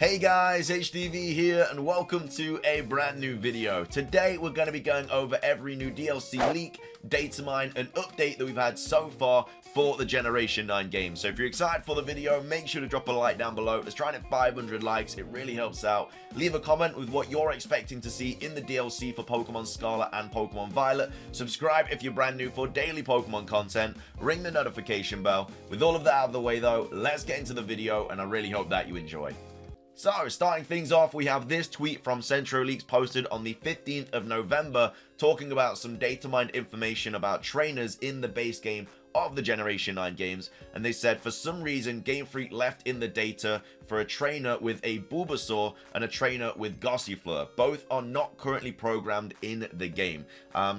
Hey guys, HDvee here and welcome to a brand new video. Today we're going to be going over every new DLC leak, data mine and update that we've had so far for the Generation 9 game. So if you're excited for the video, make sure to drop a like down below. Let's try and hit 500 likes, it really helps out. Leave a comment with what you're expecting to see in the DLC for Pokemon Scarlet and Pokemon Violet. Subscribe if you're brand new for daily Pokemon content. Ring the notification bell. With all of that out of the way though, let's get into the video and I really hope that you enjoy. So, starting things off, we have this tweet from CentroLeaks posted on the 15th of November talking about some data mined information about trainers in the base game of the Generation 9 games, and they said for some reason Game Freak left in the data for a trainer with a Bulbasaur and a trainer with Gossifleur. Both are not currently programmed in the game.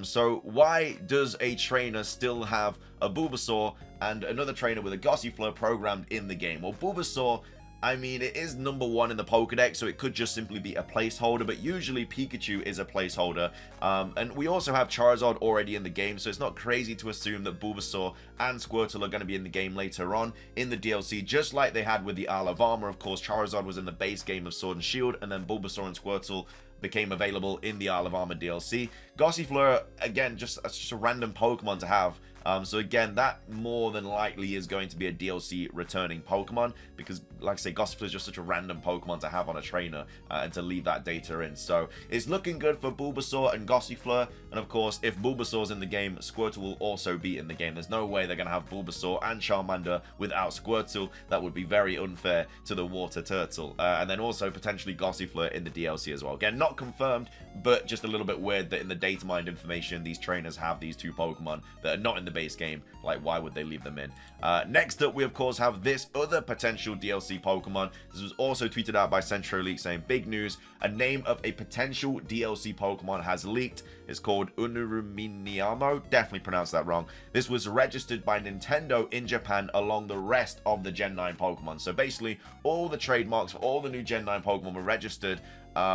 So why does a trainer still have a Bulbasaur and another trainer with a Gossifleur programmed in the game? Well, Bulbasaur, I mean, it is number 1 in the Pokedex, so it could just simply be a placeholder, but usually Pikachu is a placeholder. And we also have Charizard already in the game, so it's not crazy to assume that Bulbasaur and Squirtle are going to be in the game later on in the DLC, just like they had with the Isle of Armor. Of course, Charizard was in the base game of Sword and Shield, and then Bulbasaur and Squirtle became available in the Isle of Armor DLC. Gossifleur, again, just a random Pokemon to have. So again, that more than likely is going to be a DLC returning Pokemon, because like I say, Gossifleur is just such a random Pokemon to have on a trainer and to leave that data in. So it's looking good for Bulbasaur and Gossifleur, and of course, if Bulbasaur's in the game, Squirtle will also be in the game. There's no way they're going to have Bulbasaur and Charmander without Squirtle. That would be very unfair to the water turtle. And then also potentially Gossifleur in the DLC as well. Again, not confirmed, but just a little bit weird that in the data mined information, these trainers have these two Pokemon that are not in the base game. Like, why would they leave them in? Next up, we of course have this other potential DLC Pokemon. This was also tweeted out by CentroLeaks saying, big news, a name of a potential DLC Pokemon has leaked. It's called Unuruminiamo, definitely pronounced that wrong. This was registered by Nintendo in Japan along the rest of the Gen 9 Pokemon. So basically, all the trademarks for all the new Gen 9 Pokemon were registered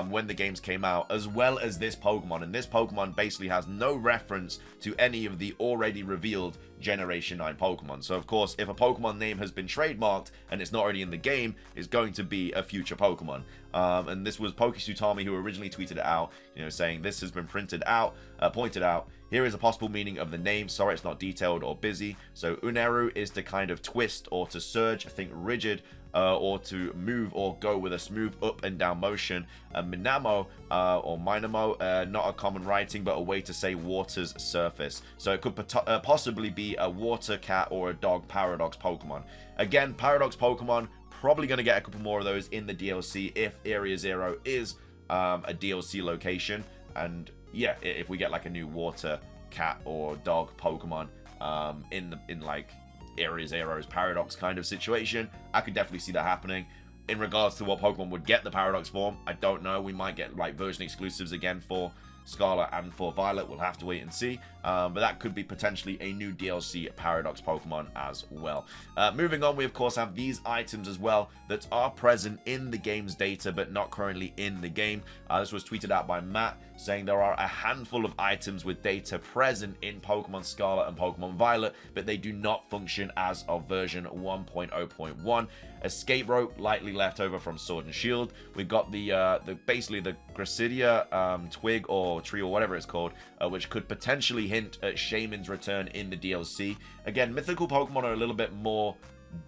when the games came out, as well as this Pokemon. And this Pokemon basically has no reference to any of the already revealed Generation 9 Pokemon. So of course, if a Pokemon name has been trademarked and it's not already in the game, it's going to be a future Pokemon. And this was Pokesutami who originally tweeted it out, saying this has been pointed out. Here is a possible meaning of the name. Sorry, it's not detailed or busy. So Uneru is to kind of twist or to surge, I think rigid, or to move or go with a smooth up and down motion. Minamo or Minamo, not a common writing, but a way to say water's surface. So it could possibly be a water cat or a dog Paradox Pokemon. Again, Paradox Pokemon, probably going to get a couple more of those in the DLC if Area 0 is a DLC location. And yeah, if we get like a new water cat or dog Pokemon in like Area 0's Paradox kind of situation, I could definitely see that happening. In regards to what Pokemon would get the Paradox form, I don't know. We might get like version exclusives again for Scarlet and for Violet. We'll have to wait and see. But that could be potentially a new DLC Paradox Pokemon as well. Moving on, we of course have these items as well that are present in the game's data but not currently in the game. This was tweeted out by Matt saying there are a handful of items with data present in Pokemon Scarlet and Pokemon Violet, but they do not function as of version 1.0.1. Escape rope likely left over from Sword and Shield. We've got basically the Gracidia twig or tree or whatever it's called, which could potentially hint at Shaymin's return in the DLC. Again, mythical Pokemon are a little bit more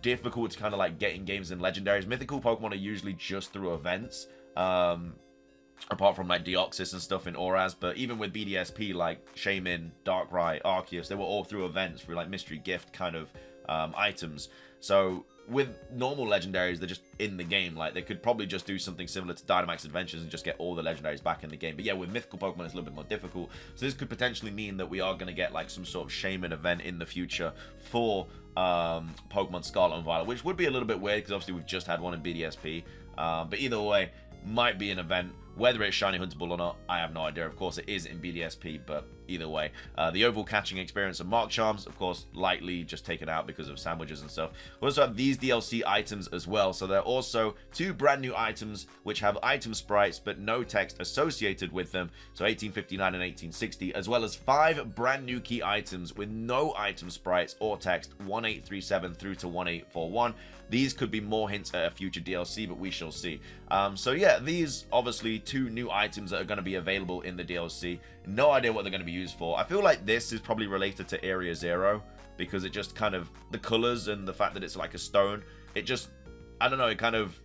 difficult to kind of like get in games than legendaries. Mythical Pokemon are usually just through events, apart from like Deoxys and stuff in Auras. But even with BDSP, like Shaymin, Darkrai, Arceus, they were all through events, through like mystery gift kind of items. So with normal legendaries, they're just in the game. Like, they could probably just do something similar to Dynamax Adventures and just get all the legendaries back in the game. But yeah, with mythical Pokemon, it's a little bit more difficult. So this could potentially mean that we are going to get like some sort of Shaymin event in the future for Pokemon Scarlet and Violet, which would be a little bit weird because obviously we've just had one in BDSP. But either way, might be an event Whether it's shiny huntable or not, I have no idea. Of course, it is in BDSP, but either way. The overall catching experience of Mark Charms, of course, lightly just taken out because of sandwiches and stuff. We also have these DLC items as well. So there are also 2 brand new items which have item sprites but no text associated with them. So 1859 and 1860, as well as 5 brand new key items with no item sprites or text, 1837 through to 1841. These could be more hints at a future DLC, but we shall see. So yeah, these obviously 2 new items that are going to be available in the DLC. No idea what they're going to be used for. I feel like this is probably related to Area 0 because it just kind of, the colors and the fact that it's like a stone, it just, I don't know, it kind of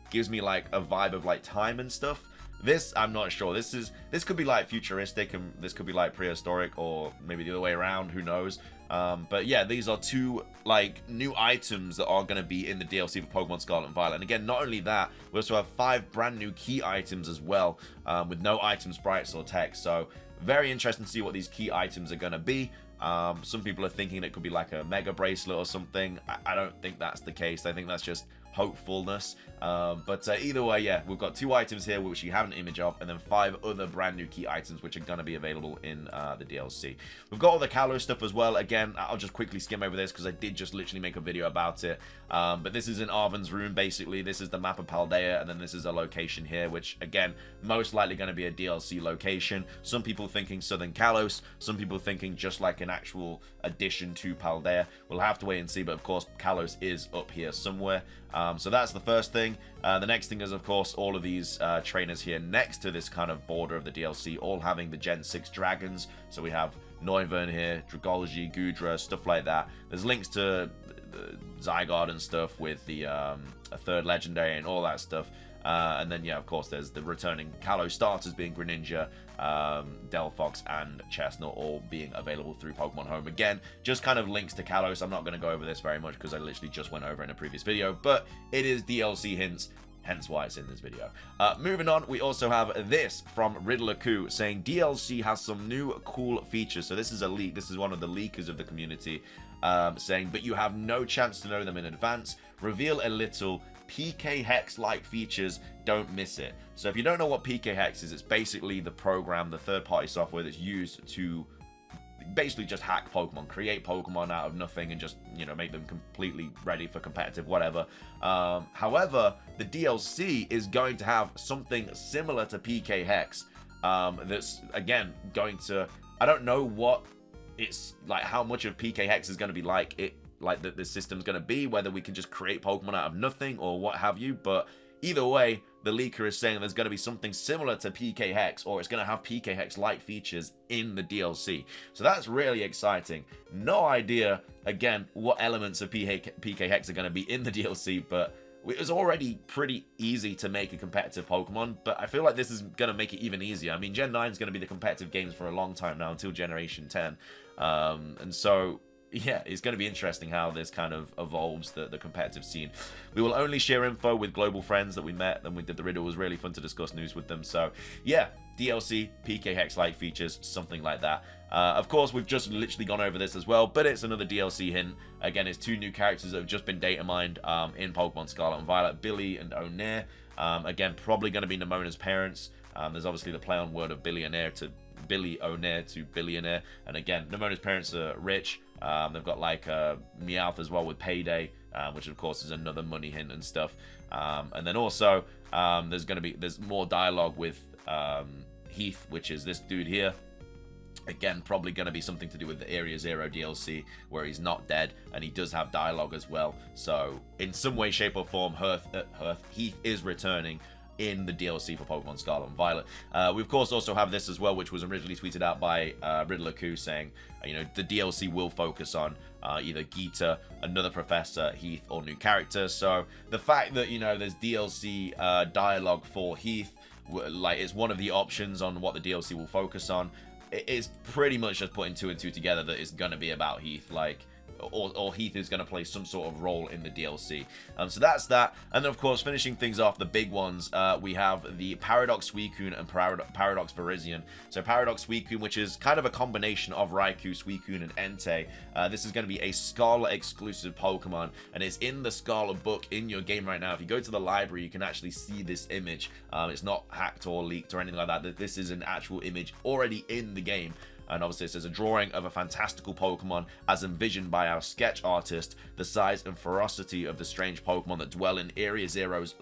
gives me like a vibe of like time and stuff. This, I'm not sure. This could be like futuristic, and this could be like prehistoric, or maybe the other way around, who knows. But yeah, these are 2 like new items that are going to be in the DLC for Pokemon Scarlet and Violet. And again, not only that, we also have 5 brand new key items as well, with no item sprites or text. So very interesting to see what these key items are going to be. Some people are thinking it could be like a Mega Bracelet or something. I don't think that's the case. I think that's just hopefulness. But either way, yeah, we've got 2 items here which you have an image of, and then 5 other brand new key items which are going to be available in the DLC. We've got all the Kalos stuff as well. Again, I'll just quickly skim over this because I did just literally make a video about it. But this is in Arven's room, basically. This is the map of Paldea, and then this is a location here, which again, most likely going to be a DLC location. Some people thinking Southern Kalos, some people thinking just like an actual addition to Paldea. We'll have to wait and see, but of course, Kalos is up here somewhere. So that's the first thing. The next thing is, of course, all of these trainers here next to this kind of border of the DLC, all having the Gen 6 dragons. So we have Noivern here, Dragology, Gudra, stuff like that. There's links to the Zygarde and stuff with the a 3rd legendary and all that stuff. And then, yeah, of course, there's the returning Kalos starters being Greninja, Delphox, and Chestnut, all being available through Pokemon Home. Again, just kind of links to Kalos. I'm not going to go over this very much because I literally just went over it in a previous video, but it is DLC hints, hence why it's in this video. Moving on, we also have this from Riddler Coup saying DLC has some new cool features. So this is a leak. This is one of the leakers of the community saying, but you have no chance to know them in advance. Reveal a little. PK Hex-like features, don't miss it. So if you don't know what PK Hex is, it's basically the program, the third-party software that's used to basically just hack Pokemon, create Pokemon out of nothing and just, you know, make them completely ready for competitive whatever. However, the DLC is going to have something similar to PK Hex that's, again, going to, I don't know what it's like, how much of PK Hex is going to be like the system's going to be, whether we can just create Pokemon out of nothing or what have you, but either way, the leaker is saying there's going to be something similar to PK Hex, or it's going to have PK Hex-like features in the DLC. So that's really exciting. No idea, again, what elements of PK Hex are going to be in the DLC, but it was already pretty easy to make a competitive Pokemon, but I feel like this is going to make it even easier. I mean, Gen 9 is going to be the competitive games for a long time now, until Generation 10. And so, yeah, it's going to be interesting how this kind of evolves the competitive scene. We will only share info with global friends that we met, and we did the riddle. It was really fun to discuss news with them. So, yeah, DLC, PK Hex-like features, something like that. Of course, we've just literally gone over this as well, but it's another DLC hint. Again, it's 2 new characters that have just been data mined in Pokemon Scarlet and Violet, Billy and Onair. Again, probably going to be Nemona's parents. There's obviously the play on word of billionaire to Billy Onair to billionaire. And again, Nemona's parents are rich. They've got like Meowth as well with Payday, which of course is another money hint and stuff. And then also there's more dialogue with Heath, which is this dude here. Again, probably going to be something to do with the Area 0 DLC, where he's not dead, and he does have dialogue as well. So, in some way, shape, or form, Heath is returning in the DLC for Pokemon Scarlet and Violet. We, of course, also have this as well, which was originally tweeted out by Riddler Coup, saying, you know, the DLC will focus on either Geeta, another Professor, Heath, or new characters. So, the fact that, you know, there's DLC dialogue for Heath, like, it's one of the options on what the DLC will focus on. It's pretty much just putting 2 and 2 together that it's gonna be about Heath. Like, or Heath is going to play some sort of role in the DLC. So that's that. And then, of course, finishing things off, the big ones, we have the Paradox Suicune and Paradox Virizion. So Paradox Suicune, which is kind of a combination of Raikou, Suicune, and Entei. This is going to be a Scarlet exclusive Pokemon, and it's in the Scarlet book in your game right now. If you go to the library, you can actually see this image. It's not hacked or leaked or anything like that. This is an actual image already in the game. And obviously it says a drawing of a fantastical Pokemon as envisioned by our sketch artist. The size and ferocity of the strange Pokemon that dwell in Area Zero's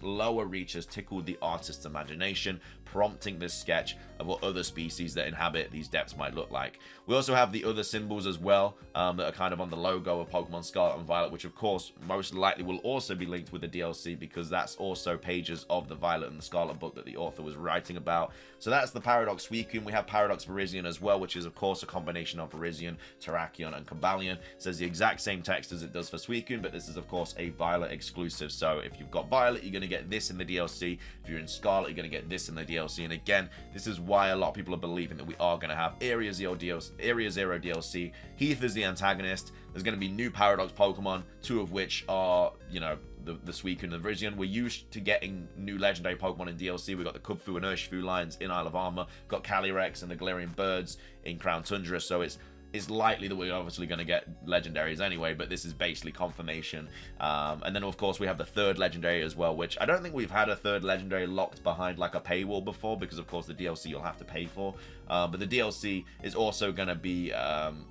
lower reaches tickled the artist's imagination, prompting this sketch of what other species that inhabit these depths might look like. We also have the other symbols as well that are kind of on the logo of Pokemon Scarlet and Violet, which of course most likely will also be linked with the DLC, because that's also pages of the Violet and the Scarlet book that the author was writing about. So that's the Paradox Suicune. We have Paradox Virizion as well, which is of course a combination of Virizion, Terrakion, and Cobalion. It says the exact same text as it does for Suicune, but this is of course a Violet exclusive. So if you've got Violet, you're going to get this in the DLC. If you're in Scarlet, you're going to get this in the DLC. And again, this is why a lot of people are believing that we are going to have Area Zero DLC. Heath is the antagonist. There's going to be new Paradox Pokemon, two of which are, you know, the Suicune and the Virizion. We're used to getting new legendary Pokemon in DLC. We've got the Kubfu and Urshifu lines in Isle of Armor. We've got Calyrex and the Galarian Birds in Crown Tundra. So it's likely that we're obviously going to get legendaries anyway, but this is basically confirmation. And then of course we have the third legendary as well, which I don't think we've had a third legendary locked behind like a paywall before, because of course the DLC you'll have to pay for. But the DLC is also going to be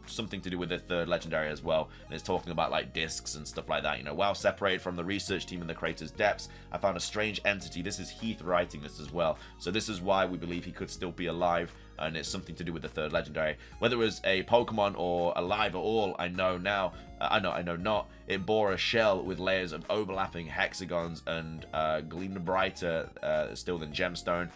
something to do with the third legendary as well, and it's talking about like discs and stuff like that. You know, while separated from the research team in the crater's depths, I found a strange entity. This is Heath writing this as well, so this is why we believe he could still be alive, and it's something to do with the third legendary. Whether it was a Pokemon or alive at all, I know now. I know not. It bore a shell with layers of overlapping hexagons and gleamed brighter still than gemstone.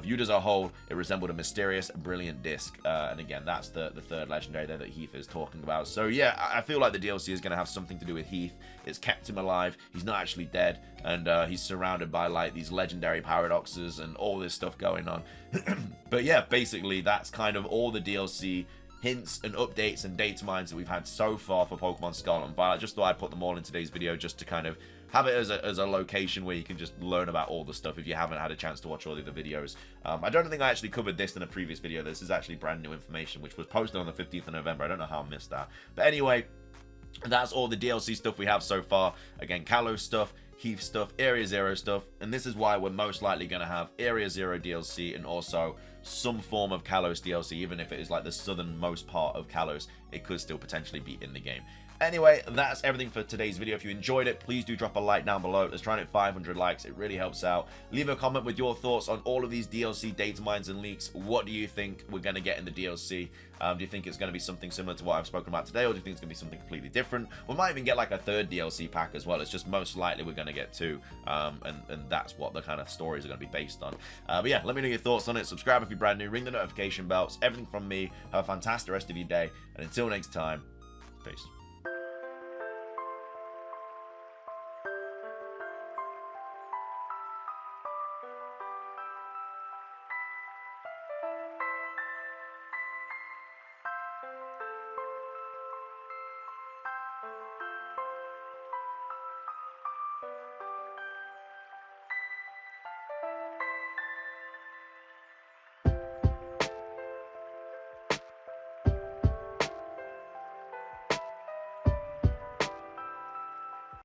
Viewed as a whole, it resembled a mysterious, brilliant disc. And again, that's the third legendary there that Heath is talking about. So yeah, I feel like the DLC is going to have something to do with Heath. It's kept him alive. He's not actually dead. And he's surrounded by like these legendary paradoxes and all this stuff going on. But yeah, basically that's kind of all the DLC hints and updates and data mines that we've had so far for Pokemon Scarlet and Violet. Just thought I'd put them all in today's video just to kind of have it as a location where you can just learn about all the stuff if you haven't had a chance to watch all the other videos. I don't think I actually covered this in a previous video. This is actually brand new information, which was posted on the 15th of November. I don't know how I missed that. But anyway, that's all the DLC stuff we have so far. Again, Kalos stuff, Heath stuff, Area Zero stuff, and this is why we're most likely going to have Area Zero DLC and also some form of Kalos DLC. Even if it is like the southernmost part of Kalos, it could still potentially be in the game. Anyway, that's everything for today's video. If you enjoyed it, please do drop a like down below. Let's try and hit 500 likes. It really helps out. Leave a comment with your thoughts on all of these DLC data mines and leaks. What do you think we're going to get in the DLC? Do you think it's going to be something similar to what I've spoken about today, or do you think it's going to be something completely different? We might even get like a third DLC pack as well. It's just most likely we're going to get two, and that's what the kind of stories are going to be based on. But yeah, let me know your thoughts on it. Subscribe if you're brand new. Ring the notification bells. Everything from me. Have a fantastic rest of your day, and until next time, peace.